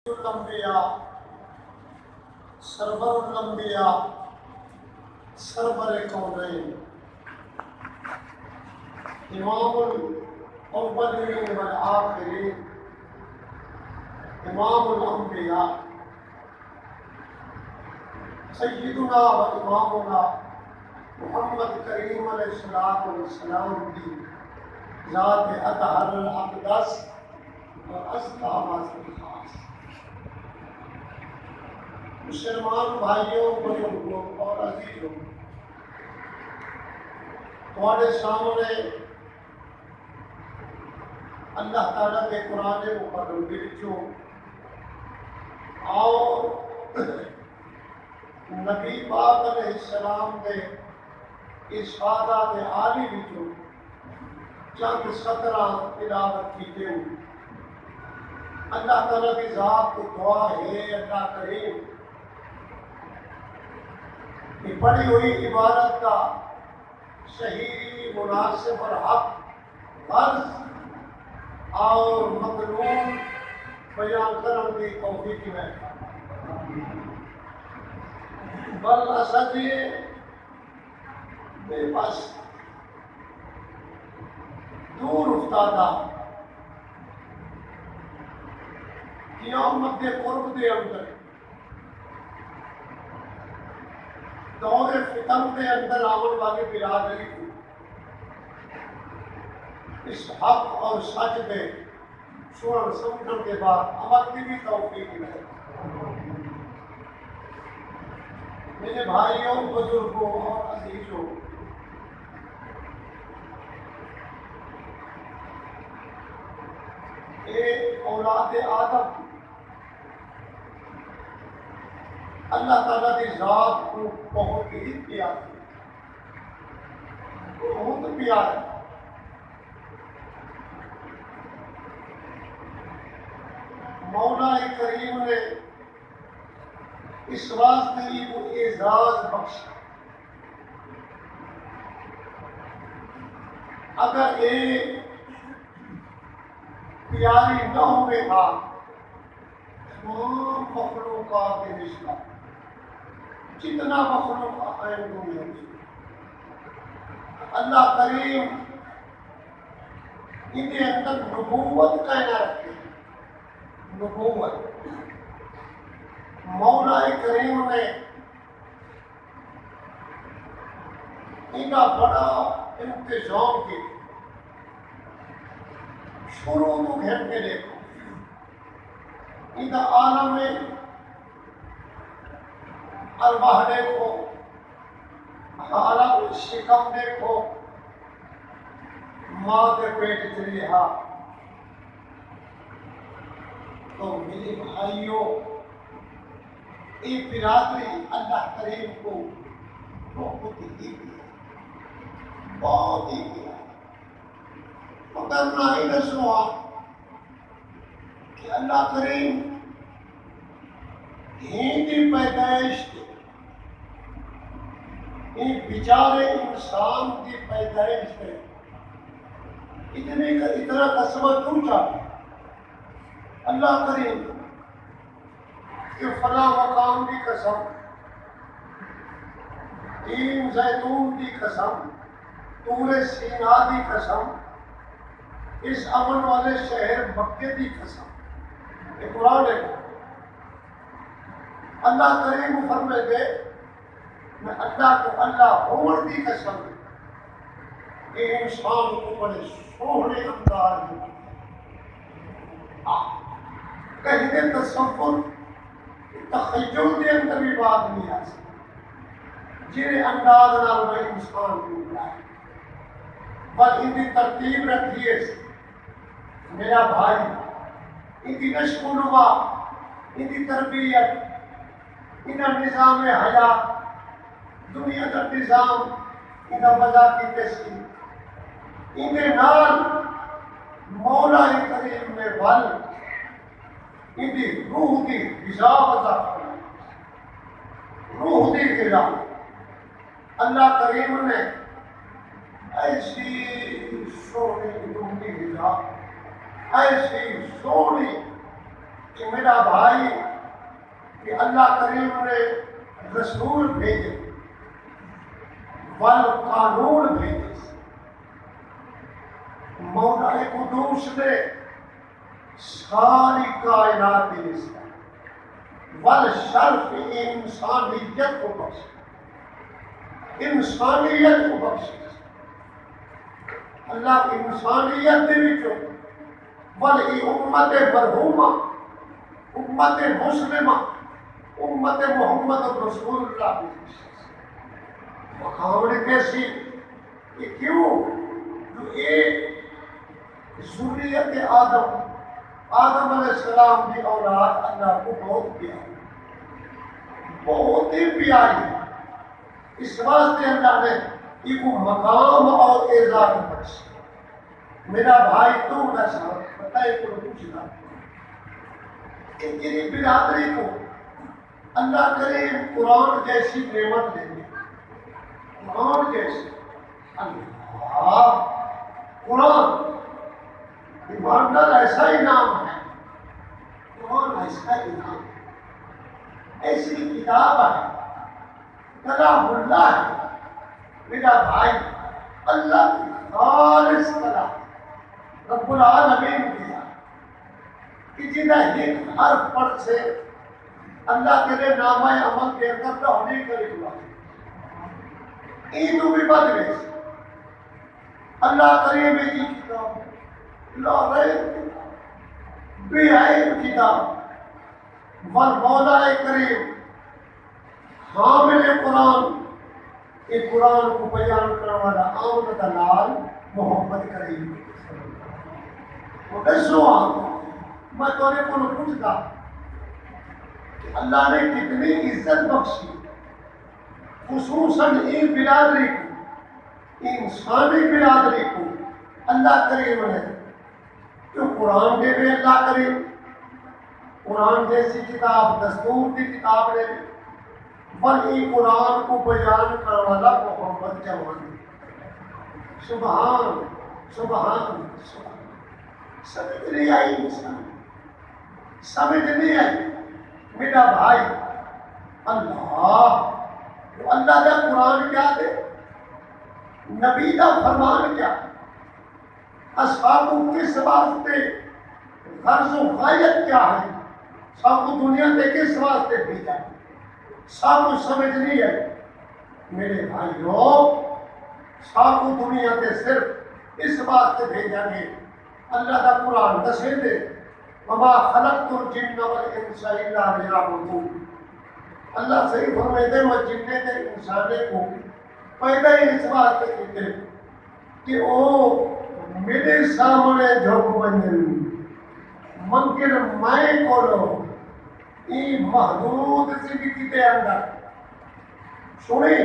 الانبیاء سرور الانبیاء سرور کونین امام الاولین والآخرین امام الانبیاء سیدنا و امامنا محمد کریم علیہ السلام کی ذات اطہر الاقدس اور ازکیٰ معصوم خاص مسلمان بھائیوں بزرگوں اور عزیزوں، تمہارے سامنے اللہ تعالیٰ کے قرآن مقدس وچوں اور نبی پاک علیہ السلام کے ارشادات عالی وچوں چند سطراں تلاوت کیتے ہوئے۔ اللہ تعالیٰ کی ذات کو دعا ہے اللہ کریم کہ پڑھی ہوئی عبادت کا صحیح مناسب اور حق فرض اور مطلوب بیان کرنے کی توفیق میں بل اسد یہ بے بس دور افتادہ قیامت کے قرب دے اندر دور فتن کے اندر آمن والی برادری کو اس حق اور سچ پہ سنن سمجھنے کے بعد عمل کی بھی توفیق ملے۔ میرے بھائیوں بزرگوں اور عزیزوں، ایک اولاد آدم اللہ تعالیٰ کی ذات کو بہت ہی پیار بہت پیار مولا کریم نے اس واسطے ہی وہ اعزاز بخشا۔ اگر ایک پیاری نہ ہوئے گا تمام مخلوقات کے رشتہ جتنا مخلوق قائم دنیا میں اللہ کریم ان کے اندر نبوت کہنا رکھے۔ نبوت مولا کریم نے ان کا بڑا انتظام کیا۔ شروع تو گھر کے دیکھو ان کا عالم میں ارواح دیکھو، عالم شکم دیکھو، ماں کے پیٹ چلی ہاں تو میرے بھائیوں یہ برادری اللہ کریم کو بہت ہی دیا، بہت ہی دیا۔ مگر نہ ہی نسوا کہ اللہ کریم ہندی پیدائش کے ان بیچارے انسان کی پیدائش سے اتنا قسمہ کیوں چاہتے؟ اللہ کریم کہ فلاں مقام کی قسم، تین زیتون کی قسم، طور سینا کی قسم، اس امن والے شہر مکے کی قسم، یہ قرآن ہے۔ اللہ کریم فرمائے دے میں اللہ کو اللہ ہون کی قسم کہ انسان کو بڑے سوہنے انداز میں کہیں دے تصور تخیل کے اندر بھی بات نہیں آ سکتی جنہیں انداز نال میں انسان کو بلائے پر ان کی ترتیب رکھیے میرا بھائی، ان کی نشق و نما، ان کی تربیت، ان کا نظام حیات، دنیا کا نظام، ان کا وضع کی تشکیل، ان کے نال مولا کریم نے ول ان کی روح کی غذا وضع کرنا، روح کی غذا اللہ کریم نے ایسی سونی روح کی غذا، ایسی سونی کہ میرا بھائی کہ اللہ کریم نے رسول بھیجے والقانون بھیجے، مولا قدوس نے ساری کائنات میں والشرف انسانیت کو بخشے، انسانیت کو بخشے اللہ انسانیت دے وچوں بلکہ امت مرحومہ، امت مسلمہ، امت محمد رسول اللہ مقام کیسی کہ کیوں جو ایک ذریت آدم علیہ السلام کی اولاد اللہ کو بہت پیاری، بہت ہی پیاری، اس واسطے اللہ نے یہ کو مقام اور اعزاز بخشا۔ میرا بھائی تو نہ ساتھ بتائے کو پوچھنا کہ تیری برادری کو اللہ کریم قرآن جیسی نعمت دے دے، قرآن جیسی اللہ قرآن ایماندار ایسا ہی نام ہے، قرآن ایسا ہی نام ہے، ایسی کتاب ہے، کلام اللہ ہے۔ میرا بھائی اللہ کی خالص کلام رب العالمین دیا کہ جنہیں ایک حرف پڑھ سے اللہ تیرے نامہ عمل کے اندر ہونے کا لکھوا ایدو بھی بدلے اللہ کریم کی کتاب لا ریب بے عیب کتاب والمولا کریم حامل قرآن، یہ قرآن کو بیان کرنے والا آمد دلال محمد کریم وہ دسو میں تو نے کو پوچھتا کہ اللہ نے کتنی عزت بخشی خصوصاً ان برادری کو، انسانی برادری کو اللہ کریم نے جو قرآن دے دے، اللہ کریم قرآن جیسی کتاب دستور کی کتاب دے دے، بلکہ قرآن کو بیان کرنے والا محمد جوان، سبحان سبحان سبحان۔ سمجھ نہیں آئی انسان، سمجھ نہیں آئی میرا بھائی اللہ کا قرآن کیا دے، نبی کا فرمان کیا، اصحاب کو کس واسطے غرض و غایت کیا ہے، سب کو دنیا میں کس واسطے بھیجا ہے، سب کو سمجھ نہیں ہے میرے بھائیوں، سب کو دنیا میں صرف اس واسطے بھیجا گے اللہ کا قرآن دسے دے وما خلقت الجن والانس الا ليعبدون، اللہ صحیح فرماتے ہیں وہ جننے تے انسانے کو پیدا ہی اس بات پہ کیتے کہ وہ میرے سامنے جھک بنن ممکن میں کولو یہ محدود زندگی کے اندر سنیں،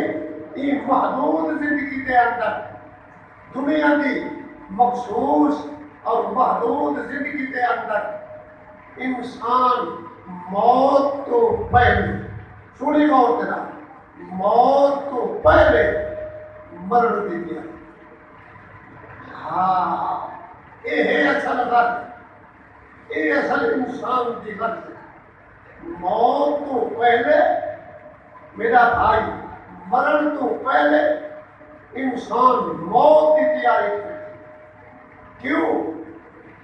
یہ محدود زندگی کے اندر دنیا کی مخصوص اور محدود زندگی کے اندر انسان موت تو پہلے سنی غور کرنا، موت تو پہلے مرن دی دیا، ہاں یہ ہے اصل غرض، یہ اصل انسان کی غرض ہے، موت تو پہلے میرا بھائی مرن تو پہلے انسان موت کی تیاری کرے، کیوں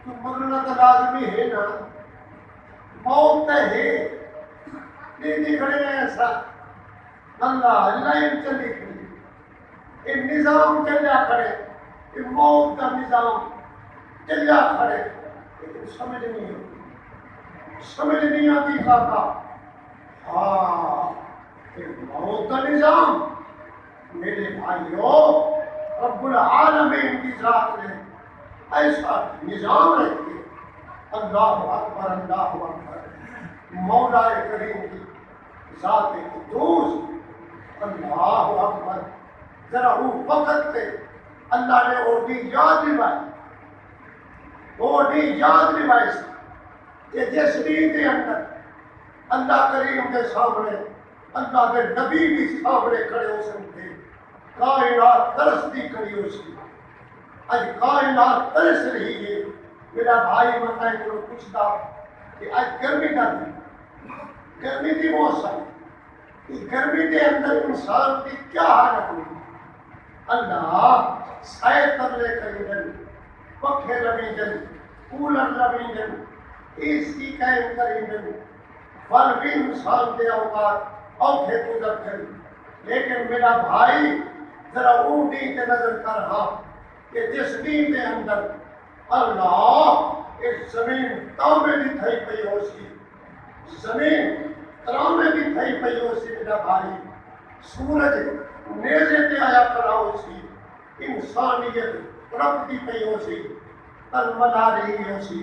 تو مرنا تو لازمی ہے نا، موت تو ہے نہیں کھڑے ہیں ایسا اللہ لائن چلی کھڑی، یہ نظام چلیا کھڑے، یہ موت کا نظام چلیا کھڑے، لیکن سمجھ نہیں ہوتی، سمجھ نہیں آتی خاکہ ہاں یہ موت کا نظام میرے بھائیوں رب العالمین کی ذات نے ایسا نظام رکھے، اللہ اکبر اللہ اکبر، مولا کریم کی ذات قدوس اللہ اکبر، ذرا وہ وقت پہ اللہ نے اوٹی یاد نبھائی، اوٹی یاد نبھائی کہ جس دن کے اندر اللہ کریم کے سامنے اللہ کے نبی بھی سامنے کھڑے ہو سکتے، کائنات ترستی کھڑی ہو سکتی، آج کائنات ترس رہی ہے، میرا بھائی بتائے کو پوچھتا کہ آج گرمی کا دن، گرمی کی موسم، اس گرمی کے اندر انسان کی کیا حالت ہوئی؟ اللہ سائے تبلے کریدن، پکھے لبیدن، کولر لبیدن، اے سی قائم کریدن، پھر بھی انسان کے اوقات اوکھے گزر کر، لیکن میرا بھائی ذرا اونٹی کے نظر کر رہا کہ جس دین کے اندر اللہ ایک زمین تانبے دی تھئی پئی ہو سی، زمین ترامے دی تھئی پئی ہو سی میرا بھائی، سورج نیزے تے آیا کھڑا ہو سی، انسانیت تڑپتی پئی ہو سی، تن ملا رہی ہو سی،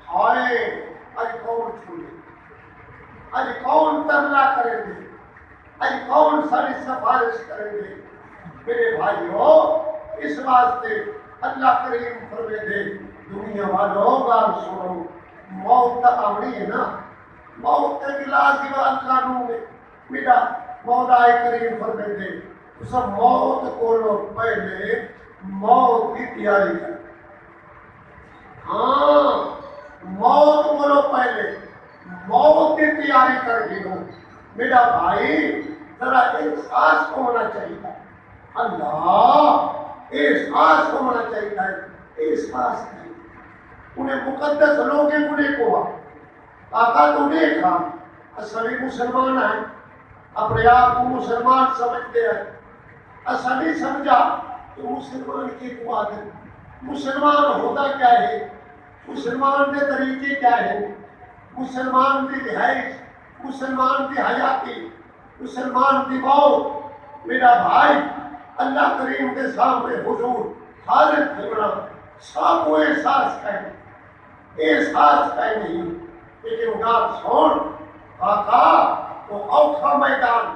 ہائے اج کون چھوڑے، اج کون ترلا کریں گے، اج کون ساری سفارش کریں گے؟ میرے بھائیو اس واسطے اللہ کریم فرمے دے دنیا والوں گال سنو، موت تک آمنی ہے نا، موت کے لازم قانون ہے میرا مولا کریم فرمے دے اس موت کو لوگ پہلے موت کی تیاری کر، ہاں موت کو لوگ پہلے موت کی تیاری کر دی ہو میرا بھائی، ذرا احساس ہونا چاہیے، اللہ احساس ہونا چاہیے، احساس نہیں، انہیں مقدس لوگیں انہیں کو آقا تو دیکھا اصلی مسلمان ہیں، اپنے آپ کو مسلمان سمجھتے ہیں، اصل نہیں سمجھا کہ مسلمان کی کو عادت، مسلمان ہوتا کیا ہے، مسلمان کے طریقے کیا ہے، مسلمان کی رہائش، مسلمان کی حیاتی، مسلمان کی موت، میرا بھائی اللہ کریم کے سامنے حضور حاضر کرنا سب کو احساس کریں، احساس کریں نہیں، لیکن گات سون آقا وہ اوکھا میدان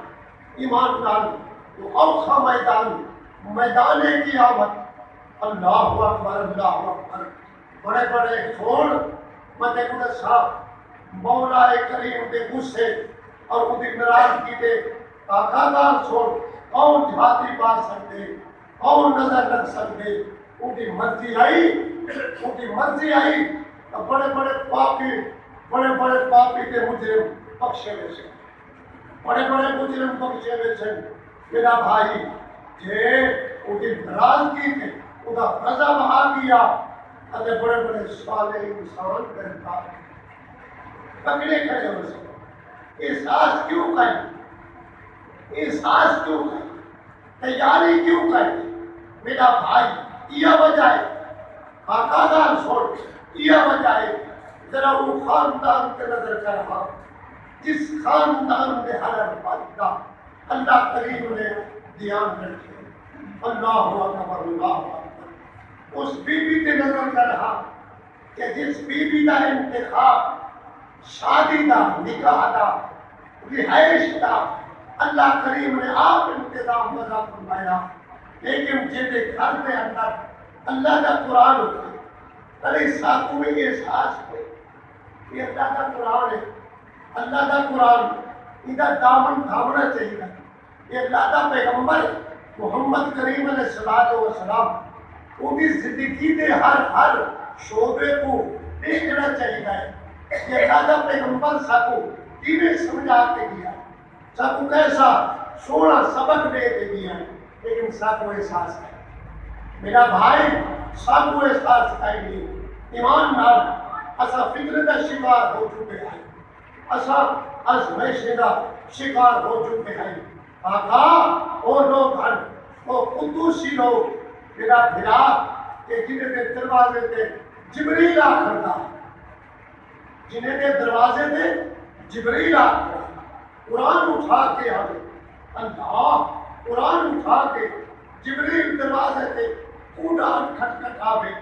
ایماندار، وہ اوکھا میدان میدان قیامت، اللہ اکبر اللہ اکبر، بڑے بڑے سون متے کو صاحب مولا کریم کے غصے اور ان کی ناراضگی کے آقا گال سون کون جھاتی پا سکتے، کون نظر رکھ سکتے، ان کی مرضی آئی، ان کی مرضی آئی، بڑے بڑے پاپی کے مجرم بخشے ہوئے سے، بڑے بڑے مجرم بخشے ہوئے سے میرا بھائی جے ان کی ناراضگی کے ان کا غضب آ گیا، اتے بڑے بڑے صالح انسان گرفتار پکڑے کھڑے ہو سکتے، احساس کیوں کریں، احساس کیوں کریں، تیاری کیوں کریں میرا بھائی، یہ وجہ ہے آقا دار چھوڑ، یہ وجہ ہے ذرا وہ خاندان کے نظر کر رہا، جس خاندان میں حرم پاتا اللہ کریم نے دھیان رکھے، اللہ اکبر اللہ اکبر، اس بی بی کے نظر کر رہا کہ جس بی بی کا انتخاب شادی دا، نکاح دا، رہائش دا اللہ کریم نے آپ انتظام وضع فرمایا، لیکن جیسے گھر میں اندر اللہ کا قرآن ہوتا ہے، ارے ساتھوں میں یہ احساس ہوئے یہ اللہ کا قرآن ہے، اللہ کا قرآن ادھر دامن تھامنا چاہیے، یہ اللہ کا پیغمبر محمد کریم علیہ السلام ان کی زندگی کے ہر شعبے کو دیکھنا چاہیے، یہ اللہ کا پیغمبر ساتھوں کیویں سمجھا کے دیا، ساتھوں کیسا سونا سبق دے کے دیا، لیکن ساتھوں احساس ہے میرا بھائی، سب کو احساس ہے ایمان نال اسا فکر کا شکار ہو چکے ہیں، اسا ازمائش کا شکار ہو چکے ہیں، آقا وہ لوگ ہیں وہ قدوسی لوگ میرا بھلا کہ جنہیں کے دروازے پہ جبریل آ کھڑا، جنہیں کے دروازے پہ جبریل آ کھڑا، قرآن اٹھا کے ہمیں اللہ قرآن اٹھا کے جبریل دروازے پہ قرآن کھٹکھٹاوے،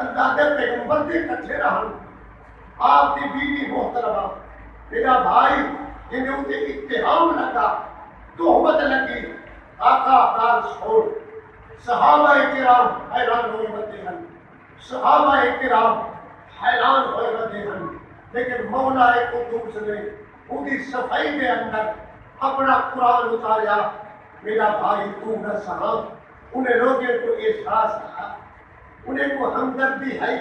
اللہ دے پیغمبر دے کٹھے رہن، آپ کی بیوی محترمہ میرا بھائی جنہیں ان کے اتہام لگا، تہمت لگی، آقا کال چھوڑ، صحابہ کرام حیران ہوئے رہتے ہیں، صحابہ کرام حیران ہوئے رہتے ہیں، لیکن مولا قدوس نے ان کی صفائی کے اندر اپنا قرآن اتاریا، میرا بھائی تو نہ سہا، انہیں لوگوں کو احساس رہا، انہیں کو ہمدردی ہے،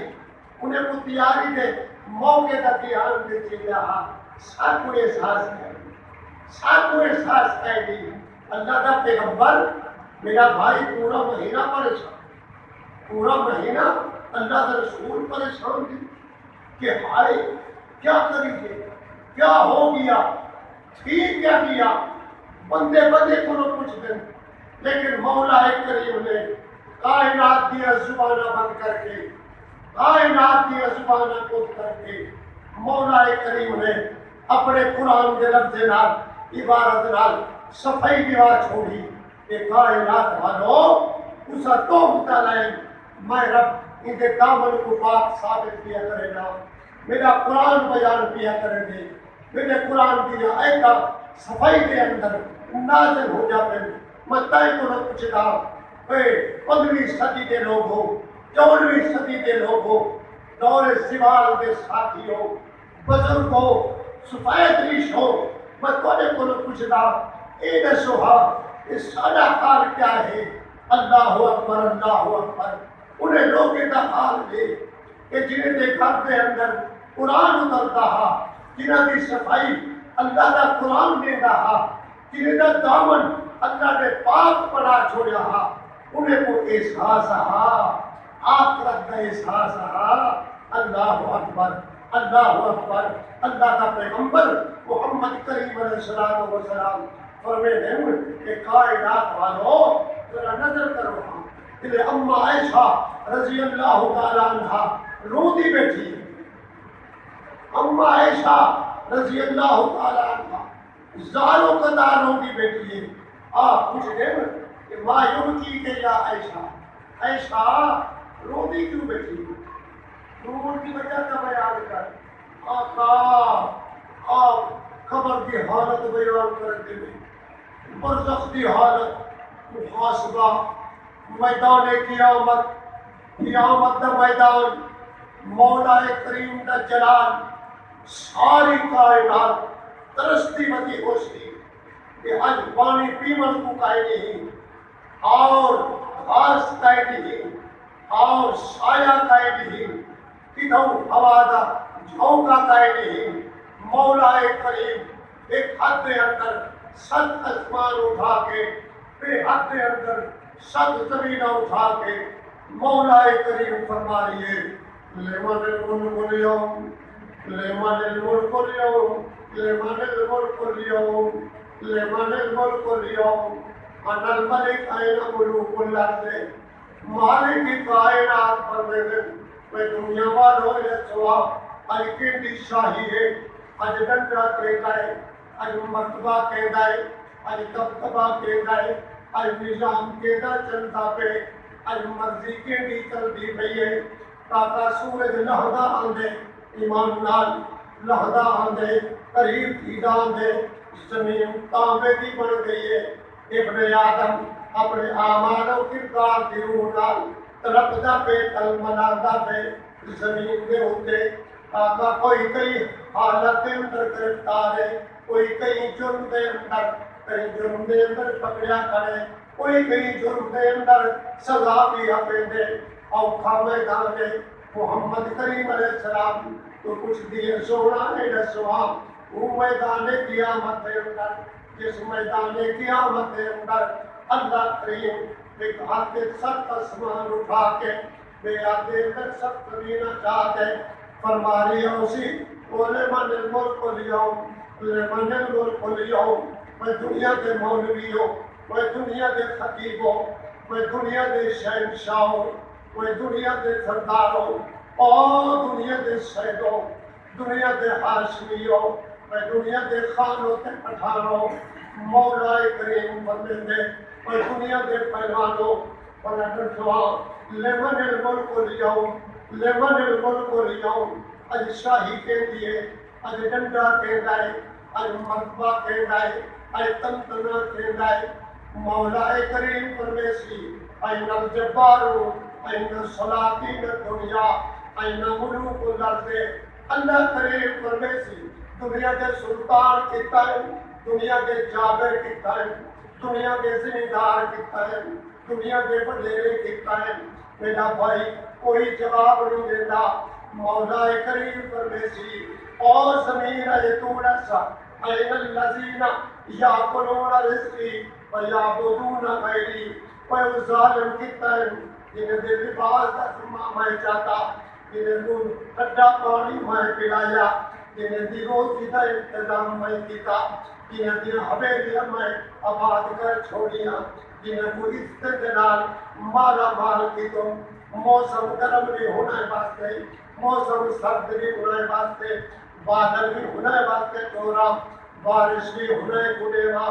انہیں کو تیاری دے موقع کا دھیان دیتے رہا ساتھ احساس کر دی اللہ کا پیغمبر میرا بھائی پورا مہینہ پریشان، پورا مہینہ اللہ کا رسول پریشان تھی کہ ہائے کیا کریے، کیا ہو گیا، ٹھیک کیا کیا، بندے کو نہ کچھ دیں، لیکن مولا کریم نے کائنات کی زبانہ بند کر کے، کائنات کی زبانہ بند کر کے مولا کریم نے اپنے قرآن کے لفظ نال عبارت نال صفائی دیوار چھوڑی کہ کائنات والو اسا تو مطالعہ میں رب ان کے دامن کو پاک ثابت کیا کرے گا، میرا قرآن بیان کیا کرے گے، میرے قرآن کی آیتاں صفائی کے اندر نازل ہو جاتے ہیں۔ میں تائیں کو نہ پوچھتا 15ویں صدی کے لوگ ہو، 14ویں صدی کے لوگ ہو، دور زوال کے ساتھی ہو، بزرگ ہو، سفید ریش ہو، میں تھوڑے کو نہ پوچھتا اے دسو ہاں اس سارا حال کیا ہے؟ اللہ اکبر، اللہ اکبر۔ انہیں لوگوں کا حال ہے کہ جنہیں دے گھر کے اندر قرآن اترتا ہا، جنہیں دی صفائی اللہ کا قرآن دیتا ہا، جنہیں دا دامن اللہ نے پاک بنا چھوڑا ہا، انہیں کو احساس ہا، آخرت کا احساس ہا۔ اللہ اکبر، اللہ اکبر۔ اللہ کا پیغمبر محمد کریم علیہ السلام وسلام فرماتے ہیں کہ کائنات والو ذرا نظر کرو ہاں کہ اما عائشہ رضی اللہ تعالی عنہا روتی بیٹھی ہے، اما عائشہ رضی اللہ تعالی عنہا زاروں قدار روتی بیٹھی ہے۔ آپ پوچھ گئے کہ ما یبکی کہ یا عائشہ، عائشہ روتی کیوں بیٹھی ہے؟ رونے کی وجہ کا بیان کر آقا، آپ قبر کی حالت بیان کرتے ہیں، برزخ کی حالت، محاسبہ، میدان قیامت، قیامت دا میدان، مولا کریم دا جلال، ساری کائنات ترستی متی ہوشتی کہ آج پانی پیمن کو کائے نہیں، اور گھاس کائے نہیں، اور سایہ کائے نہیں، کدھوں ہوا دا جھونکا کائے نہیں۔ مولا کریم ایک حد کے اندر 7 آسمان اٹھا کے، بے حد کے اندر 7 زمینہ اٹھا کے مولا کریم فرما رہی ہے لمن الملک اليوم، لمن الملک اليوم، لمن الملک اليوم، لمن الملک اليوم، انا الملک این ملوک الارض، مالک کائنات فرمائے میں دنیا والوں یہ سواب آج کی شاہی ہے، آج ڈنڈا کہتا ہے، آج مرتبہ کہتا ہے، آج دبدبہ کہتا ہے، آج نظام کہتا چلتا پہ، آج مرضی کے بھی چلتی پئی ہے، تاکہ سورج لہدا آندے، ایمان نال لہدا آندے، قریب تھیدا آندے، زمین تانبے دی بن گئی ہے۔ ابن آدم اپنے اعمال و کردار کی روح نال تڑپدا پہ تلملاتا پہ زمین دے ہوتے، آقا کوئی کئی حالت دے اندر گرفتار ہے، کوئی کئی جرم دے اندر، کئی جرم دے اندر پکڑیا کرے، کوئی کئی جرم دے اندر سزا بھی اپنے دے، اوکھا میدان دے محمد کریم علیہ السلام تو کچھ دیر سونا ہے رسوا، وہ میدان قیامت دے اندر، جس میدان قیامت دے اندر اللہ کریم ایک ہاتھ 7 آسمان اٹھا کے بے آدھے اندر 7 زمینہ چاہ کے فرما رہی ہے اسی لمن الملک اليوم، لمن الملک اليوم۔ میں دنیا کے مولوی ہوں، میں دنیا کے خطیب ہوں، میں دنیا کے شہنشاہ ہوں، میں دنیا کے سردار ہوں، اور دنیا کے سید ہوں، دنیا کے ہاشمی ہوں، میں دنیا کے خانوں کے پٹھان ہوں، مولا کریم بندے دے میں دنیا کے پہلوانوں لمن الملک اليوم، لمن الملک اليوم۔ اج شاہی کہہ دیے، اج ڈنڈا کہہ ہے، اج مرتبہ کہہ ہے، اج تنتنا کہہ ہے، مولا کریم پرمیسی این الجبار، این السلاطین الدنیا، این ملوک الارض۔ اللہ کریم پرمیسی دنیا کے سلطان کتا ہے، دنیا کے جابر کتا ہے، دنیا کے زمیندار کتا ہے، دنیا کے بڑھیرے کتا ہے۔ میرا بھائی کوئی جواب نہیں دیتا، مولا کریم فرمیسی اور زمین ایتونا سا این اللذین یاکلون رزقی و یعبدون غیری و ظالم کتا ہے جنہیں دے لباس دا میں چاہتا جنہیں دو کھڈا پانی میں پلایا جنہیں دی روزی دا انتظام میں کیتا جنہیں دی حویلیاں میں آباد کر چھوڑیاں جنہیں کو استدلال مالا مال کی تو موسم گرم بھی ہونے واسطے موسم سرد بھی ہونے واسطے بادل بھی ہونے واسطے چورا بارش بھی ہونے گنےوا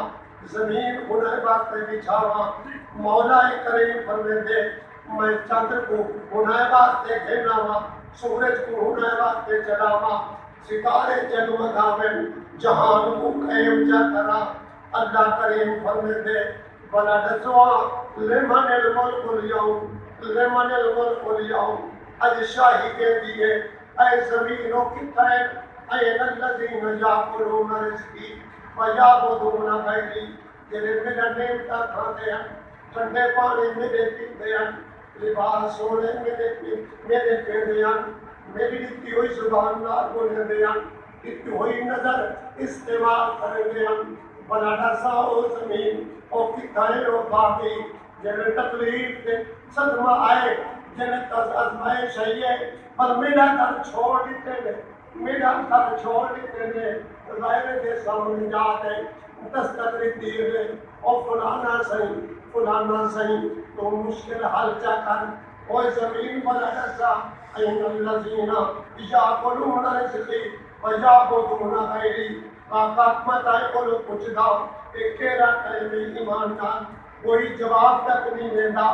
زمین ہونے واسطے بچھاوا مولا کریم فرمیندے میں چندر کو ہونے واسطے گھناوا سورج کو ہونے واسطے چلاوا ستارے جگمگاویں جہان کو قائم جا کرا اللہ کریم فرمیندے بلا دسوا لمن الملک اليوم لمن الملک اليوم اج شاہی کے دیے اے زمینوں کی خیر این الذین یاکلون رزقی و یعبدون غیری جنہیں میرا نعمتاں کھاتے ہیں ٹھنڈے پانی میرے پیتے ہیں لباس سونے میرے پیتے ہیں میری دیتی ہوئی زبان نال بولے دے ہیں دیتی ہوئی نظر استعمال کریں دے ہیں بلا ڈساؤ زمین اور کتائیں و باقی جنہیں تکلیف دے صدمہ آئے جنہیں آزمائش ہے پر میرا گھر چھوڑ دیتے ہیں میرا گھر چھوڑ دیتے ہیں غیر دے سامنے جاتے دستقری دیئے اور فلانا صحیح تو مشکل حل چا کر کوئی زمین بلا جسا این اللذین یاکلون رزقی و یعبدون غیری طاقت متائے کلو کچھ دا ایک کیرا کلمہ ایمان کا کوئی جواب تک نہیں دیتا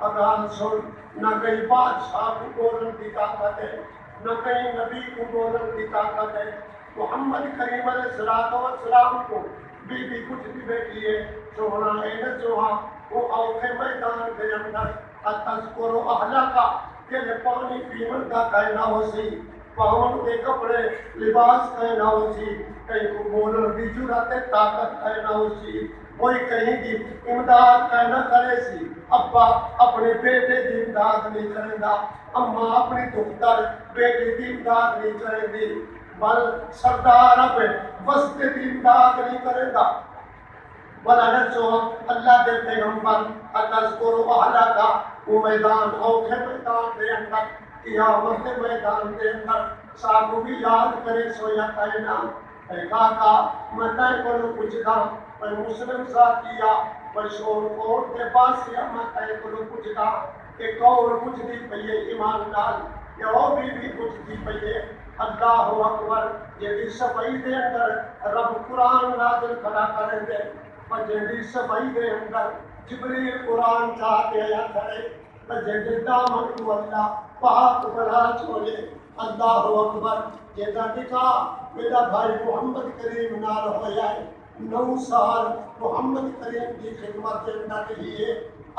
اگر سن نہ کہیں بادشاہ کو بولن کی طاقت ہے نہ کہیں نبی کو بولن کی طاقت ہے محمد کریم علیہ السلام کو بی کچھ بھی بیٹھی ہے سونا ہے جوہا وہ اوکھے میدان کے اندر اتذکر اہلا کا کہ پانی پیمن کا کہنا ہو سی پاؤن کے کپڑے لباس کہنا ہو سی کہیں کو بولن کی جرات طاقت کہنا ہو سی کوئی کہیں کی امداد کہنا کرے سی ابا اپنے بیٹے کی امداد نہیں کریں گا اماں اپنی دختر بیٹے کی امداد نہیں کریں گی بل سردار اپنے وسط کی امداد نہیں کرے گا بلا نچو اللہ دے پیغمبر اتذکر اہلا کا وہ میدان اوکھے میدان دے اندر قیامت دے میدان دے اندر ساکو بھی یاد کرے سویا کہنا اے کاکا میں تائیں کلو کچھ دا میں مسلم ساتھ کیا میں شور کوٹ کے پاس یا میں تائیں کلو کچھ دا ایک اور کچھ دی پہیے ایمان ڈال یا وہ بھی کچھ دی پہیے اللہ اکبر یہ صفائی دے اندر رب قرآن نازل کھڑا کریں دے جنڈی صفائی دے اندر جبریل قرآن چاہتے ہیں کھڑے جنڈی دامن کو اللہ پاک بنا چھوڑے اللہ اکبر جیسا دکھا میرا بھائی محمد کریم نال ہو جائے 9 سال محمد کریم کی خدمت کے اندر رہی ہے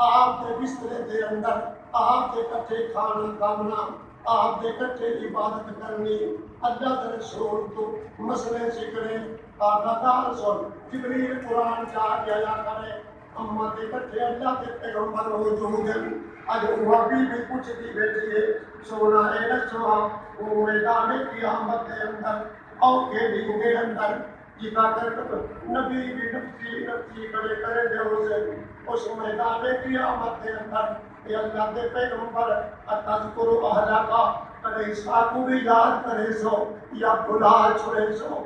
آپ کے بسترے دے اندر آپ کے کٹھے کھانا کامنا آپ کے کٹھے عبادت کرنی اللہ کے رسول تو مسئلے سکھنے آقادار سن جبریل قرآن چاہ کیا کرے اما کے کٹھے اللہ کے پیغمبر موجود ہیں اج وہ بھی کچھ دی بیٹھی ہے سونا ہے نسوا وہ میدان قیامت کے اندر اور کے دن کے اندر جتا کر نبی بھی نفسی کھڑے کرے دے اسے اس میدان قیامت کے اندر کہ اللہ کے پیغمبر اتذکر اہلا کا کدے ساکو بھی یاد کرے سو یا بھلا چھوڑے سو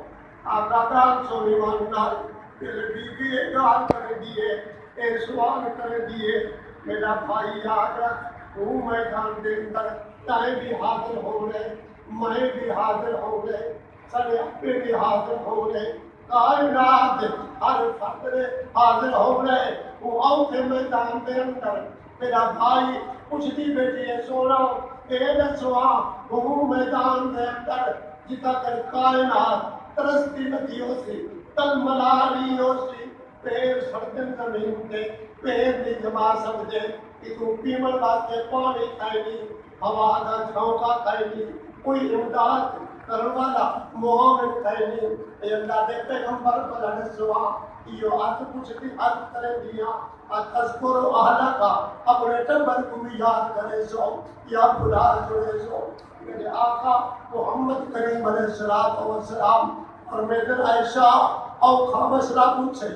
آقا تعالی سو ایمان نال پھر بی ایک گال کر دیے ایک سوال کر دیے میرا بھائی یاد رکھ وہ میدان دے اندر تائیں بھی حاضر ہو رہے میں بھی حاضر ہو رہے سارے اپنے بھی حاضر ہو رہے کائنات ہر فرد حاضر ہو رہے وہ آؤ کے میدان دے اندر میرا بھائی کچھ دی بیٹی ہے سونا اے نسوا وہ میدان دے اندر جتا کر کائنات ترستی ندیوں سے تل ملاریوں سے پیر سڑکن زمین دے پیر نہیں جما سکتے کہ تو پیمن واسطے پانی کھائنی ہوا دا جھونکا کھائنی کوئی امداد کرنے والا مومن کہنے اے اللہ دے پیغمبر بلند سوا یہ آت کچھ بھی حد کرے دیا تذکر اہلہ کا اپنے ٹبر کو بھی یاد کرے سو یا بلا جڑے سو میرے آقا محمد کریم علیہ السلام اور میرے عائشہ اوکھا مسئلہ پوچھے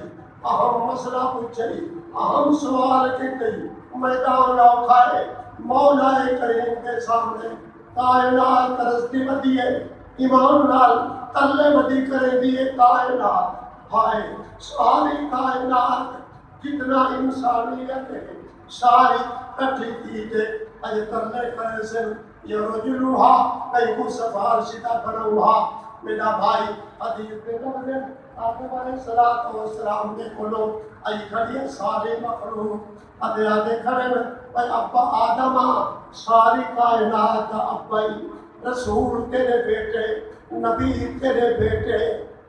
اہم مسئلہ پوچھے اہم سوال کے کئی میدان اوکھائے مولا کریم کے سامنے کائنات ترستی بدی ہے ایمان نال تلے بدی کرے دیئے کائنات ہائے ساری کائنات جتنا انسانیت ہے ساری کٹھی کی دے اج تلے کرے سے یہ رجلوہا کئی کو سفارشتہ بنوہا میرا بھائی حدیث میں لگنے آدم علیہ السلام کے کھلو اج کھڑی سارے مخلوق ادھے آدھے کھڑے میں اے ابا آدم ساری کائنات ابائی رسول تیرے بیٹے نبی تیرے بیٹے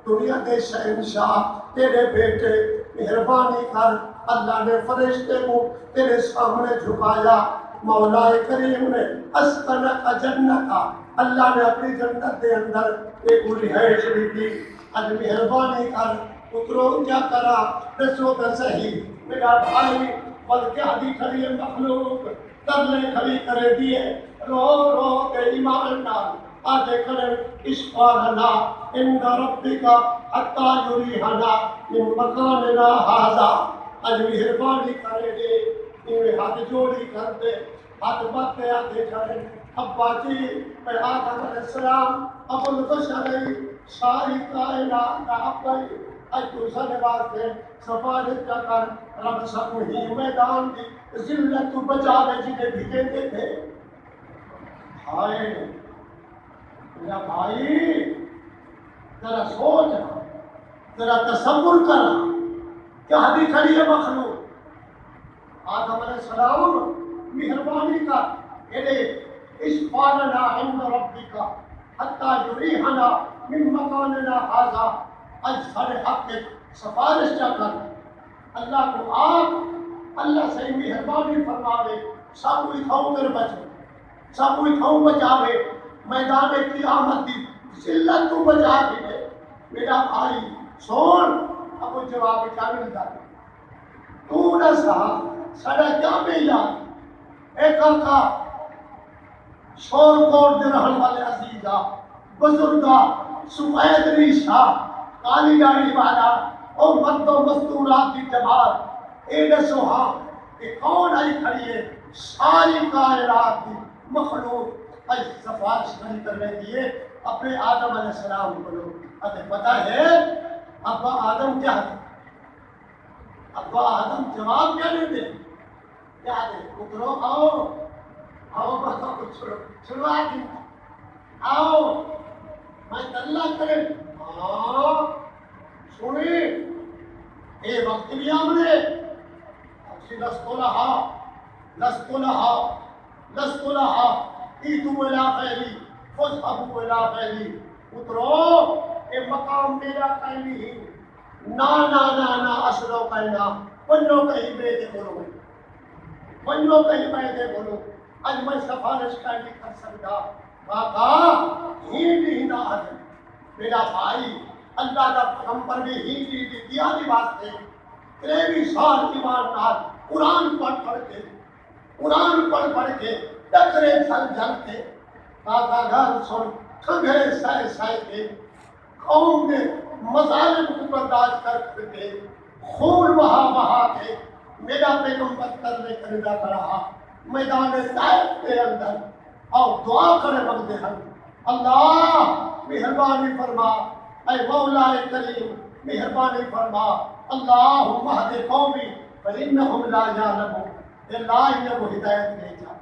دنیا دے شہنشاہ تیرے بیٹے مہربانی کر اللہ نے فرشتے کو تیرے سامنے جھکایا مولا کریم نے اسکنک جنتا اللہ نے اپنی جنت دے اندر ایک رہائش دی تھی اج مہربانی کر اترو کیا کرا دسو تو صحیح میرا بھائی بلکہ آدھی کھڑی مخلوق ترلے کھڑی کرے دیئے رو رو کے ایمان نال آدھے کھڑے اشفاہنا ان ربکا حتی یریحنا من مکاننا ہذا اج مہربانی کرے دے انہیں ہاتھ جوڑی کر دے ہاتھ باتیں آدھے کھڑے ابا جی میں آدم علیہ السلام ابو البشر ساری کائنات کا ابائی اج دوسرے واسطے سفارش کا کر رب سب ہی میدان کی ذلت تو بچا دے جنہیں بھیجے دے تھے ہائے میرا بھائی ذرا سوچ ذرا تصور کرا کیا حدی کھڑی ہے مخلوق آدم علیہ السلام مہربانی کا اے اشفانا عند ربک حتی یریحنا من مکاننا ھذا اج سارے حق کے سفارش کیا کر اللہ کو آپ اللہ سے مہربانی فرماوے سب کوئی تھاؤ کر بچے سب کوئی تھاؤ بچاوے میدان قیامت دی ذلت تو بچا دے میرا بھائی سن اب جواب کیا ملتا تو نہ سہا سڑا کیا ملا ایک آقا شور کوٹ دے رہن والے عزیزہ بزرگا سفید ریشہ کالی داڑھی والا اور مرد و مستورات کی جماعت اے دسوہا کہ کون آئی کھڑی ہے ساری کائنات کی مخلوق آئی سفارش نہیں کرنے دیئے اپنے آدم علیہ السلام کو لوگ اگر پتہ ہے ابا آدم کیا ہے ابا آدم جواب کیا دے دے کیا دے اترو آؤ آؤ بہت کچھ چھڑوا دی آؤ میں اللہ کرے سنی اے وقت بھی آمنے اچھی لستو لہا ایتو الہ خیری فضحبو الہ خیری اترو اے مقام میرا قیلی ہی نا اشرو قینا پنو کہیں بے دے بولو پنو کہیں بے دے بولو اج میں سفارش کرنے کر سکتا آقا ہی نہ آدم میرا بھائی اللہ کا پیغمبر بھی ہی دیا دی واسطے 23 سال ایمان نال قرآن پڑھ کے ڈکرے جل کے آقا گھر سن کھنگھرے سائے کے قوم نے مظالم کو برداشت کر کے خون بہا کے میرا پیغمبر کرنے کرنا رہا میدان طائف کے اندر اور دعا کرے مانگتے ہیں اللہ مہربانی فرما اے مولا کریم مہربانی فرما اللہم اہد قومی فإنہم لا یعلمون اللہ انہیں وہ ہدایت دے جا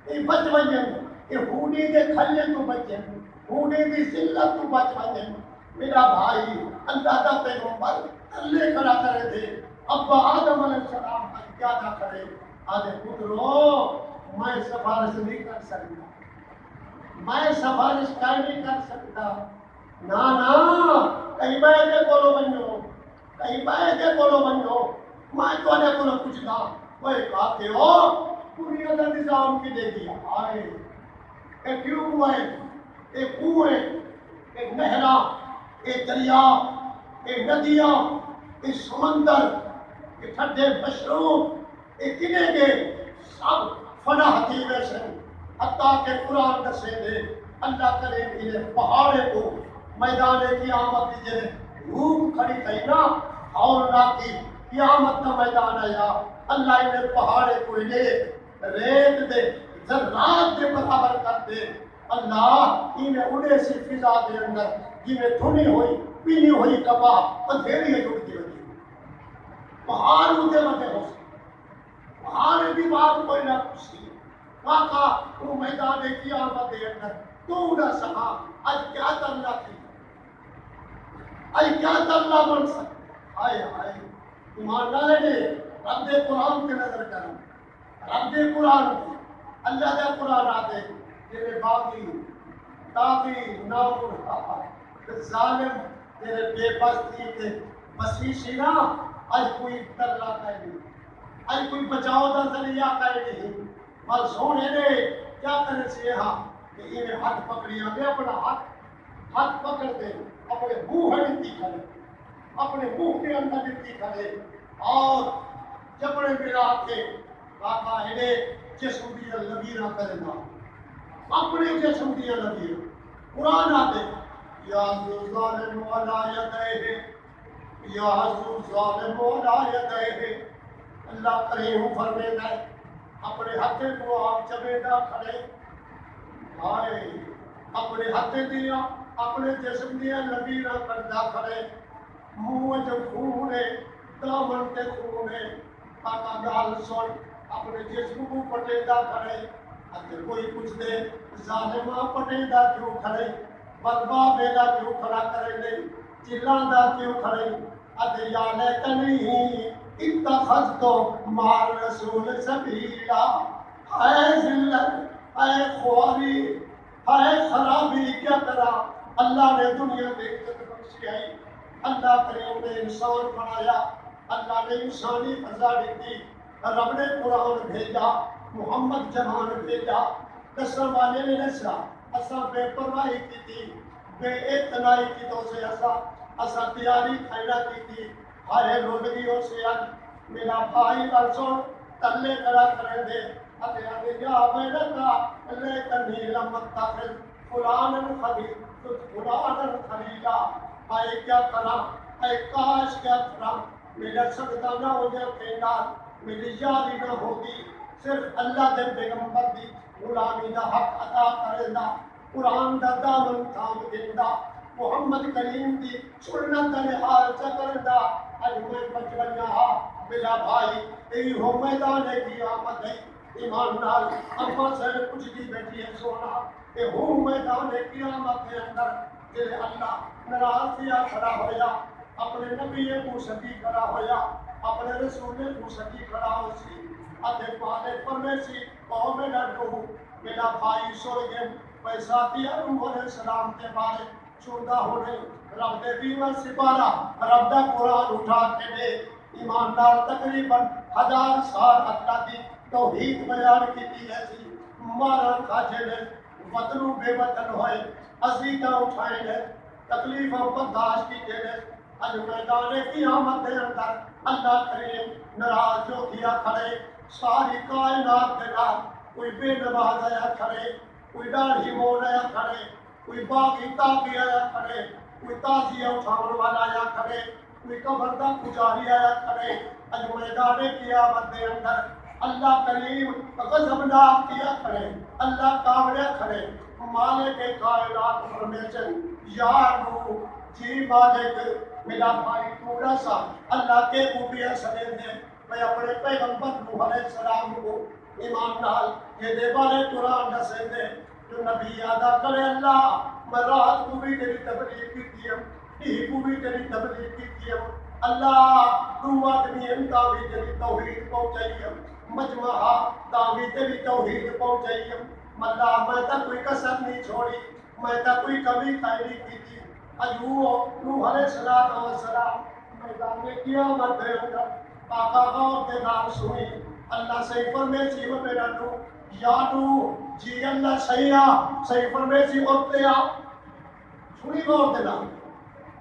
یہ بچ وجن یہ ہونی دے کھلے تو بچن ہونی دی ذلت تو بچ وجن میرا بھائی اللہ دا پیغمبر اللہ کرا کرے دے ابا آدم علیہ السلام کیا نہ کرے آدھے پترو میں سفارش نہیں کر سکتا میں سفارش نہیں کر سکتا نا کہیں میں دے بولو بنو کہیں میں دے بولو بنو میں تو نے بولو کچھ تھا وہ کہتے ہو پوری اگر نظام کی دے دیا آئے اے کیوں ہوئے اے کنویں اے نہراں، اے دریا، اے ندیاں، اے سمندر، اے ٹھڈے مشروب، اے کنے گے سب فنا ہتھی ویسن حتیٰ کہ قرآن دسے دے اللہ کرے انہیں پہاڑے کو میدان قیامت دیجئے روم کھڑی تھی نا اور لاتی قیامت کا میدان آیا اللہ انہیں پہاڑے کو انہیں ریت دے ذرات دے برابر کر دے اللہ انہیں انہیں سی فضا دے اندر جنہیں دھنی ہوئی پینی ہوئی کبا اندھیری جڑ دی ہوئی پہاڑ مجھے مجھے ہو سکتے پہاڑ بھی بات کوئی نہ پوچھی آقا وہ میدان قیامت دے اندر تو نہ سکا آج کیا کرنا تھی آج کیا کرنا بن سکتا آئے آئے ایمان نہ لے رب قرآن کے نظر کروں رب قرآن کی اللہ دے قرآن آتے تیرے باقی تاقی نامر ظالم تیرے بے بستی کے مسیحی نا آج کوئی ترلا کہے نہیں آج کوئی بچاؤ دا ذریعہ کہے نہیں بل سونے نے کیا کرے سے یہاں کہ انہیں ہاتھ پکڑیاں دے اپنا ہاتھ پکڑ دے اپنے منہ ہڑتی کھڑے اپنے منہ کے اندر ہڑتی کھڑے اور جبڑے ملا کے آقا انہیں جسم دیا لبیرہ کرے گا اپنے جسم دیا لبیرہ قرآن آتے یا ذو ظالم ولا یدیہ یا ذو ظالم ولا یدیہ اللہ کریم فرمے گئے اپنے ہتھے کو آپ چبیدہ کھڑے آئے اپنے ہتھے دیا اپنے جسم دیا لبیرہ کردہ کھڑے منہ جو خون ہے دامن کے خون ہے آقا گال سن اپنے جسم کو پٹیدہ کھڑے اگر کوئی کچھ دے ظالمہ پٹیدہ کیوں کھڑے بلبا بیدہ کیوں کھڑا کرے لے چلاندہ کیوں کھڑے ادھے یا لیتنی اتخذتو مار رسول سبیلا اے ذلت اے خواری اے خرابی کیا کرا اللہ نے دنیا میں عزت بخشی آئی اللہ کریم نے انسان بنایا اللہ نے انسانی فضا دی رب نے قرآن بھیجا محمد جہان بھیجا قسم والے نے نسا اسا بے پرواہی کی تھی بے اعتنائی کی تو سے اسا تیاری کھائنا کی تھی ہائے روزگیوں سے میرا بھائی ورسون تلے کڑا کریں دے اتے آگے جا بیرکا لے کنی لمت تاخر فلانن خلیل تجھ فلانن خلیلہ آئے کیا کرا اے کاش کیا کرا میرا سجدہ نہ ہو جائے پیندار میری یاری نہ ہوگی صرف اللہ دے پیغمبر دی غلامی دا حق عطا کرنا قرآن دا دامن تھام دینا محمد کریم دی سنت دا لحاظ چکرنا اج میں بچڑیاں ہاں میرا بھائی ای ہو میدان کی آمد ہے ایمان نال اما سے کچھ دی بیٹھی ہے سونا کہ ہوں میدان کی آمد کے اندر کہ اللہ ناراضیا کھڑا ہویا اپنے نبی کو سکی کھڑا ہویا اپنے رسول کو سکی کھڑا ہو سی ادھے پالے پرمیسی او میرا روح میرا بھائی سوئے گئے پیسہ دیا روح علیہ السلام کے بارے چوردہ ہونے رب دے بیوہ سپارہ رب دا قرآن اٹھا کے دے ایماندار تقریباً 1000 سال اللہ دی توحید بیان کی دی ایسی مارا کھاجے لے وطنوں بے وطن ہوئے عزیدہ اٹھائے لے تکلیفوں برداشت کی دے لے اج میدان قیامت دے اندر اللہ کریم ناراض جو کیا کھڑے ساری کائنات دے نال کوئی بے نواز آیا کھڑے کوئی داڑھی مول آیا کھڑے کوئی باقی تاقی آیا کھڑے کوئی تازیہ اٹھاؤن والا آیا کھڑے کوئی قبردہ پجاری آیا کھڑے اج میدان قیامت دے اندر اللہ کریم غضبناک کیا کھڑے اللہ کامڑے کھڑے مالک کائنات پرمیشن یا روح جی مالک میرا بھائی تھوڑا سا اللہ کے اوپر سنے دے میں اپنے پیغمبر نوح علیہ السلام کو ایمان نال یہ دے بارے قرآن دسے دے جو نبی یادہ کرے اللہ میں رات کو بھی تیری تبلیغ کی تیم ٹی کو بھی تیری تبلیغ کی تیم اللہ تو آدمی انتا بھی تیری توحید پہنچائیم مجمعہ تاوی تیری توحید پہنچائیم ملا میں تا کوئی کسر نہیں چھوڑی میں تا کوئی کمی خیری کی تھی اجوہ نوح علیہ السلام میدان میں قیامت دے اندر آقا غور کے نام سنی اللہ صحیح فرمیسی و میرا نو یا نو جی اللہ صحیح فرمیسی اٹھتے آپ سنی غور دینا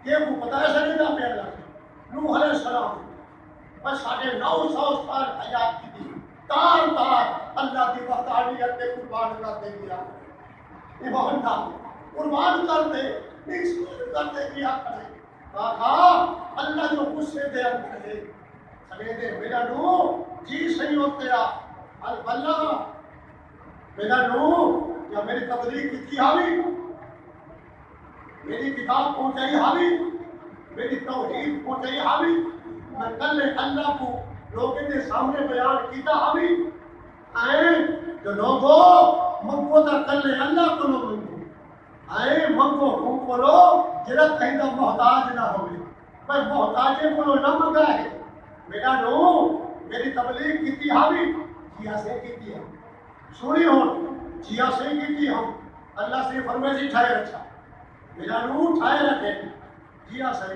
یہ کو پتہ ہے سنی دا پہ اللہ نوح علیہ السلام بس 950 سال حیات کی تھی تار تار اللہ کی وحدانیت پہ قربان کر دے گیا ایمان تھا قربان کر دے نیکسٹ کر دے کیا کرے آقا اللہ جو غصے دے کرے سنے دے میرا نو جی صحیح ہوتے آ اللہ میرا نو یا میری تبلیغ کی تھی حاوی میری کتاب پہنچائی حاوی میری توحید پہنچائی حاوی میں کل اللہ کو لوگوں کے سامنے بیان کیتا حاوی آئے جو لوگوں منگو تا کل اللہ کو لوگ منگو آئے منگو ہوں کو لو جرد کہیں دا محتاج نہ ہوئے پر محتاجیں کو لو نہ منگا ہے میرا نو میری تبلیغ کی تھی حاوی جیا سے کی تھی ہم سنی ہوں جیا سے کی تھی ہم اللہ سے فرمیشی ٹھائے رکھا میرا نو ٹھائے رکھے جیا سے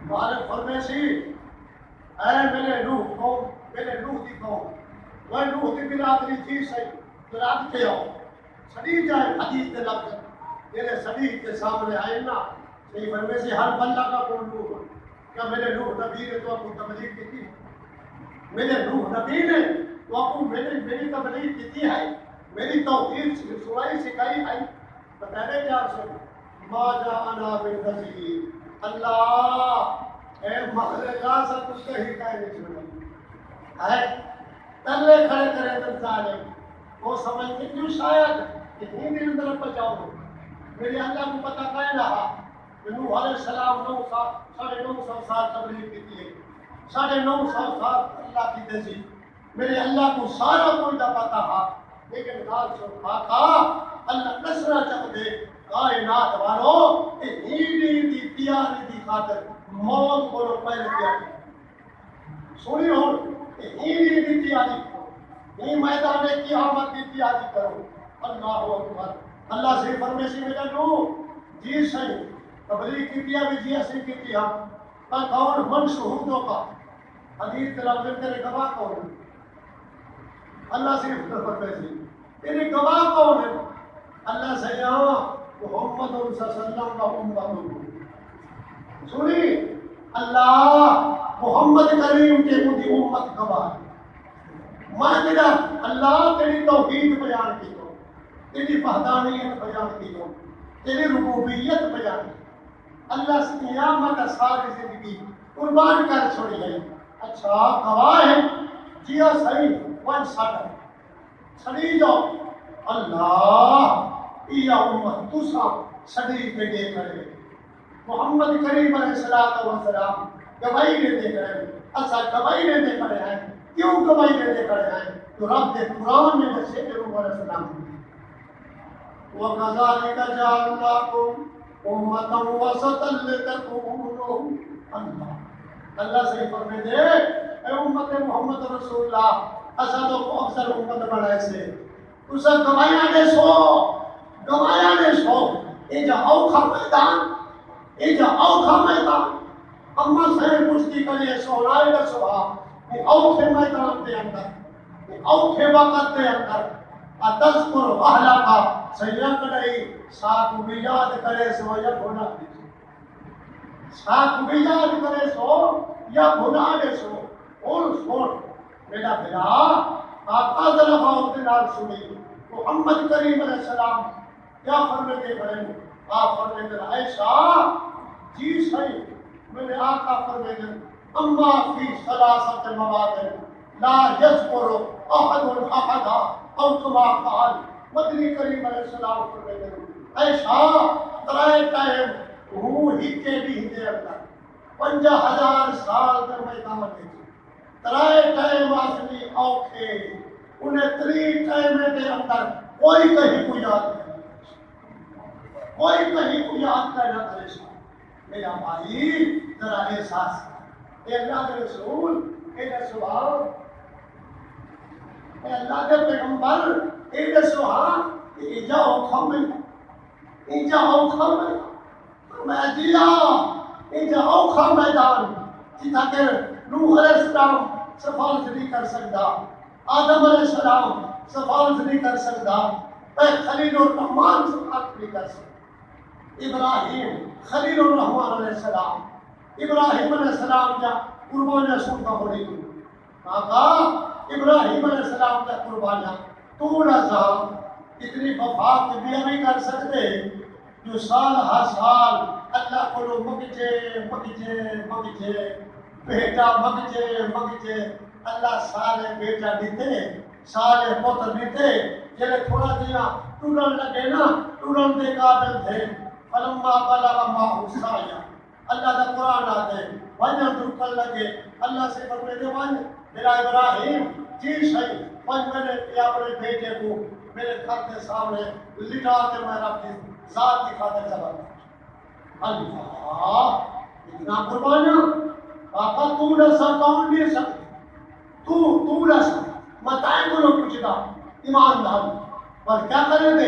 مالک فرمیشی اے میرے روح قوم میرے روح دی قوم وہ روح دی برادری جی سے براد کے ہو صدیق جائے حدیث کے لفظ تیرے صدیق کے سامنے آئے نا صحیح فرمیشی ہر بندہ کا کون روح کیا میرے روح نبی نے تو اپنی تبلیغ کی تھی میرے روح نبی نے تو اپنی میری تبلیغ کی تھی ہے میری توحید سنائی سکھائی ہے تو پہلے کیا سن ما جانا بالنذیر اللہ اے مخلقہ سے کچھ کہیں نہیں سنائی ہے تلے کھڑے کرے تو ظالم وہ سمجھتے کیوں شاید کہ ہی دل اندر بچاؤ میرے اللہ کو پتہ کہیں رہا کہ نوح علیہ السلام 900 سال تبلیغ کی تھی 950 سال اللہ کی تیزی میرے اللہ کو سارا کوئی نہ پتا تھا لیکن نال سن آقا اللہ نصرہ چک دے کائنات والو ہیلی دی تیاری دی خاطر موت کو پہلے کیا سنی ہو ہیلی دی تیاری کرو ہی میدان قیامت کی تیاری کرو اللہ اکبر اللہ سے فرمیشی میں جانو جی صحیح تبلیغ کی تیا بھی جی ایسی کی تیا پر کون من شہودوں کا حدیث تلاوت تیرے گواہ کون ہے اللہ سے فرمیشی تیرے گواہ کون ہے اللہ سے یہاں محمد صلی اللہ علیہ وسلم کا امت سنی اللہ محمد کریم کے مجھے امت گواہ ہے میں تیرا اللہ تیری توحید بیان کی ہوں تیری وحدانیت بیان کی ہوں تیری ربوبیت بیان کی اللہ سے قیامت ساری زندگی قربان کر چھوڑی گئی اچھا گواہ ہے جیا صحیح ون ساٹھ چھڑی جو اللہ یا امت تسا صدی پہ دے کرے محمد کریم علیہ السلام گواہی نے دے کرے ایسا گواہی نے دے کرے ہیں کیوں گواہی نے دے کرے ہیں تو رب دے قرآن میں بچے کہ روح علیہ السلام وَكَذَلِكَ جَعَلْنَاكُمْ أُمَّةً وَسَطًا لِتَكُونُوا اللہ سے فرمے دے اے امت محمد رسول اللہ ایسا تو افضل امت بنائے سے اسے گواہیاں دے سو گواہیاں دے سو یہ جا اوکھا میدان اما سے کشتی کریے سولائے کا سوا یہ اوکھے میدان دے اندر یہ اوکھے وقت دے اندر اتذکر اہلا کا سیاق نہیں ساکھ بھی یاد کرے سو یا گھنا دے سو ساکھ بھی یاد کرے سو یا گھنا دے سو اور سن میرا بھلا آقا ذرا باؤ نال سنی محمد کریم علیہ السلام کیا فرماتے بڑے آپ فرماتے عائشہ جی صحیح میرے آقا فرماتے اما فی ثلاثت مواد لا یذکر احد احدا او کما قال مدنی کریم علیہ السلام فرماتے عائشہ ترائے ٹائم ہوں ہی کے بھی دے اندر 50,000 سال در میدان میں ترائے ٹائم آسمی اوکھے انہیں 3 ٹائم دے اندر کوئی کہیں کو یاد نہیں کوئی کہیں کو یاد کرنا کرے سو میرا بھائی ذرا احساس اے اللہ کے رسول اے رسول اے اللہ کے پیغمبر اے رسول اے جاؤ کھمیں اے جاؤ کھمیں میں دیا اے جاؤ کھا میدان جتا کہ نوح علیہ السلام سفارش نہیں کر سکتا آدم علیہ السلام سفارش نہیں کر سکتا اے خلیل الرحمن سفارش نہیں کر سکتا ابراہیم خلیل الرحمن علیہ السلام ابراہیم علیہ السلام کا قربانیاں سنتا ہو رہی تھی آقا ابراہیم علیہ السلام کا قربانیاں تھوڑا سا اتنی وفا کے بھی نہیں کر سکتے جو سال ہر سال اللہ کو مگجے بیٹا مگجے اللہ سالے بیٹا دیتے سالے پتر دیتے جلے تھوڑا دیا ٹورن لگے نا ٹورن دے قابل تھے فلما بلغ معه السعي اللہ دا قرآن آتے وجہ درکل لگے اللہ سے فرمے دے وجہ میرا ابراہیم جی صحیح وجہ میں نے اپنے بیٹے کو میرے گھر کے سامنے لٹا کے میں اپنی ذات کی خاطر چلا اللہ اتنا قربانیاں آقا تو نسا کون لے سکتے تو نسا متائیں کو لوگ پوچھتا ایماندار پر کیا کرے دے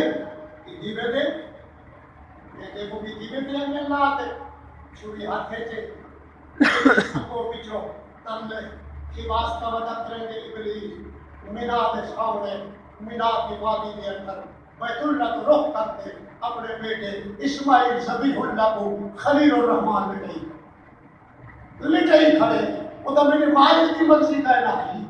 دیوے دے بیٹے کو بھی دیوے دے میں اللہ آتے چھوڑی ہاتھ کھیچے سکو پیچھو تمنے کی واسطہ مدد کریں گے ابلیس مینا دے سامنے مینا کی وادی دے اندر بیت اللہ کو رخ کرتے اپنے بیٹے اسماعیل ذبیح اللہ کو خلیل الرحمن لٹے ہی کھڑے وہ تو میری مائی کی مرضی کا الہی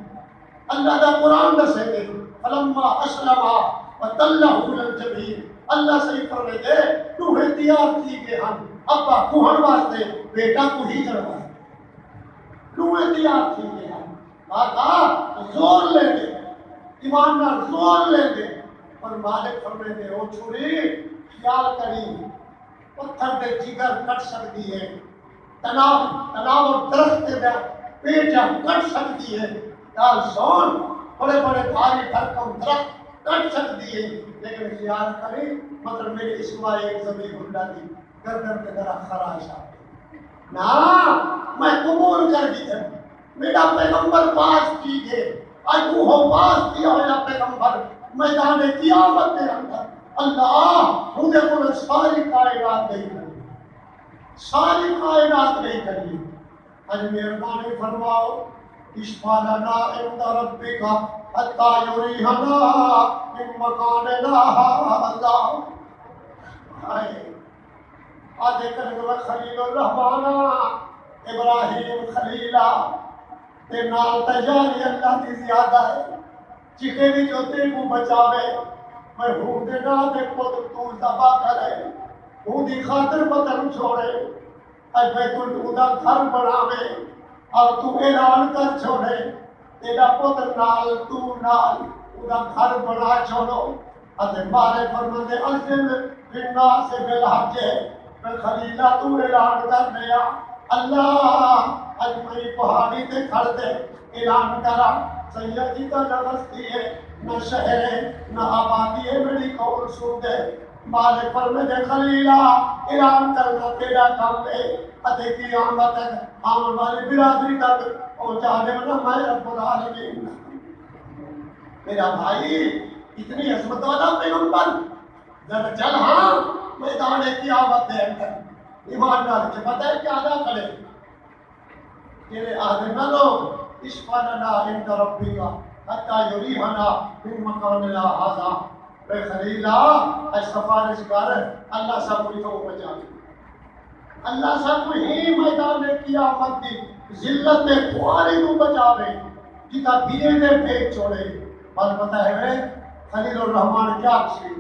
اللہ دا قرآن دسے گے فلما اسلما وتلہ للجبین اللہ سے فرمائے دے تو اختیار کی گے ہم ابا کوہن واسطے بیٹا کو ہی جڑوا تو اختیار کی گے ہم آقا زور لے گے ایماندار زور لے گے اور مالک فرمائے دے او چھوڑی خیال کری پتھر دے جگر کٹ سکتی ہے تناو اور درخت دے پیٹا کٹ سکتی ہے خیال سون بڑے بڑے بھاری بھرکم درخت کٹ سکتی ہے لیکن خیال کریں مطلب میرے اسماعیل ذبیح اللہ کی گردن کے ذرا خراش آتے نا میں قبول کر دی تھا میرا پیغمبر پاس کی گئے آج وہ ہو پاس کیا میرا پیغمبر میدان قیامت کے اندر اللہ مجھے کو ساری کائنات نہیں کری ساری کائنات نہیں کری آج مہربانی فرماؤ اشفع لنا عند ربک حتی یریہنا من مکاننا ھذا آدھے کرنے خلیل الرحمن ابراہیم خلیلہ تے نال تجاری اللہ کی زیادہ ہے چکے بھی جو تے کو بچاوے میں ہوں دے نا دے پتر تو دبا کرے ہوں دی خاطر پتر چھوڑے اج بیت الہدا گھر بناوے اور تو اعلان کر چھوڑے تیرا پتر نال تو نال ادا گھر بنا چھوڑو ادھے مارے فرمندے الجن بنا سے بالحجے میں خلیلہ تو اعلان کر دیا اللہ اج میری پہاڑی تے کھڑ دے اعلان کرا سیدی کا نہ بستی ہے نہ شہر ہے نہ آبادی ہے میری قول سن دے مالک فرمندے خلیلہ اعلان کرنا تیرا کام ہے ادھے قیامت تک آمن والی برادری تک پہنچانے والا میں رب العالمین میرا بھائی اتنی عظمت والا پیغمبر جب چل ہاں میدان قیامت دے اندر ایماندار کے پتہ ہے کیا ادا کرے تیرے آدھے نہ لوگ اشفع لنا عند ربک حتی یریہنا من مکاننا ھذا اے خلیلہ اے سفارش کر اللہ سب کوئی تو بچا دے اللہ سب کو ہی میدان قیامت دی ذلت میں خواری کو بچاوے جتا بھیجے دے پھیک چھوڑے بات پتہ ہے خلیل الرحمن کیا اکسی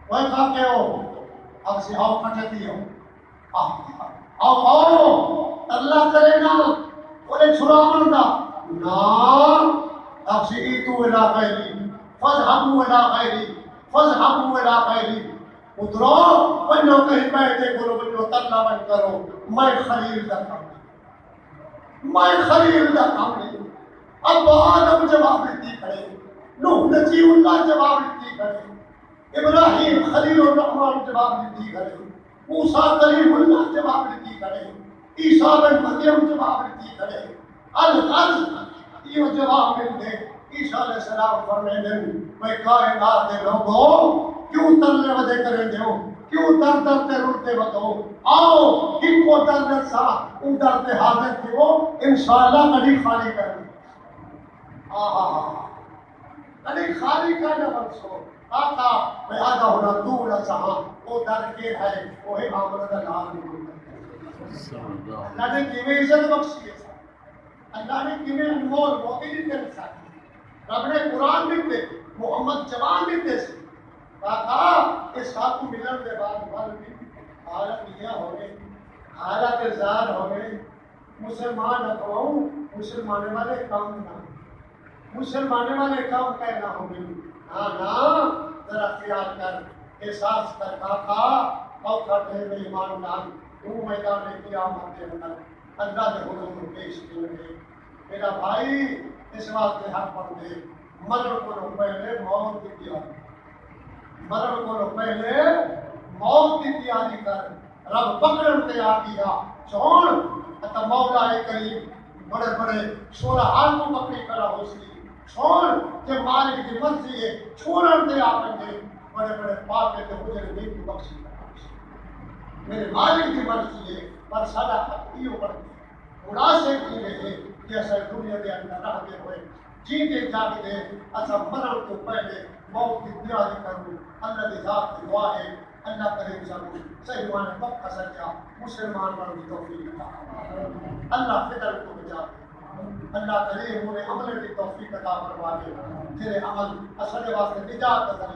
وہ کہا کہ ہو اکسی آؤ کٹتی ہو آؤ اللہ کرے نا بولے چھڑا مندہ نا اکسی ایتو الہ غیری فضحبو الہ غیری ادھرو بنو کہیں بیٹھے کرو بنو تلہ بن کرو میں خلیل دا کام نہیں اب آدم جواب دیتی کھڑے نوح نجی اللہ جواب دیتی کھڑے ابراہیم خلیل الرحمن جواب دیتی کھڑے موسیٰ کلیم اللہ جواب دیتی کھڑے عیسیٰ بن مریم جواب دیتی کھڑے الغرض یہ جواب ملتے عیسیٰ علیہ السلام فرمائے دیں میں کائنات دے لوگوں کیوں ترلے ودے کریں دے ہو کیوں در در تے رلتے ودو آؤ ان کو در در سا ان در تے حاضر تھے وہ انشاءاللہ کڑی خالی کریں کڑی خالی کرنا بخشو آقا میں آدھا ہونا دور چاہاں وہ در کے ہے وہی آمد لال اللہ نے کیویں عزت بخشی ہے اللہ نے کیویں انمول موقع دیتے ہیں رب نے قرآن دیتے محمد جوان دیتے سے آقا اس ساتھ کو ملن کے بعد بل بھی حالت یہ ہو گئی حالت زار ہو گئی مسلمان اکواؤں مسلمانے والے کام نہ مسلمانے والے کام کہنا ہو گئی نا ذرا خیال کر احساس کر آقا اور کرتے میں ایمان ڈال تو میدان قیامت کے اندر اللہ نے حضور کو پیش کیے میرا بھائی اس واسطے حق پڑھ دے مرن کو پہلے موت کی تیاری مرن کو پہلے موت کی تیاری کر رب پکڑن تے آ گیا چھوڑ اتا مولا کریم بڑے بڑے سورہ حال کو پکڑی کرا ہو سی چھوڑ کہ مالک کی مرضی ہے چھوڑن تے آ گے بڑے بڑے پاپے تے حجر نہیں کی بخشی میرے مالک کی مرضی ہے پر سارا حق یہ پڑ مناسب کی رہے کہ ایسا دنیا کے اندر رہتے ہوئے جیتے جاگتے ایسا مرن کو پہلے موت کی تیاری کروں اللہ کی ذات کی دعا ہے اللہ کریم سب صحیح معنی پکا سچا مسلمان بننے کی توفیق عطا اللہ فکر کو بچا اللہ کریم انہیں عمل کی توفیق عطا فرما دے تیرے عمل اصل واسطے نجات کا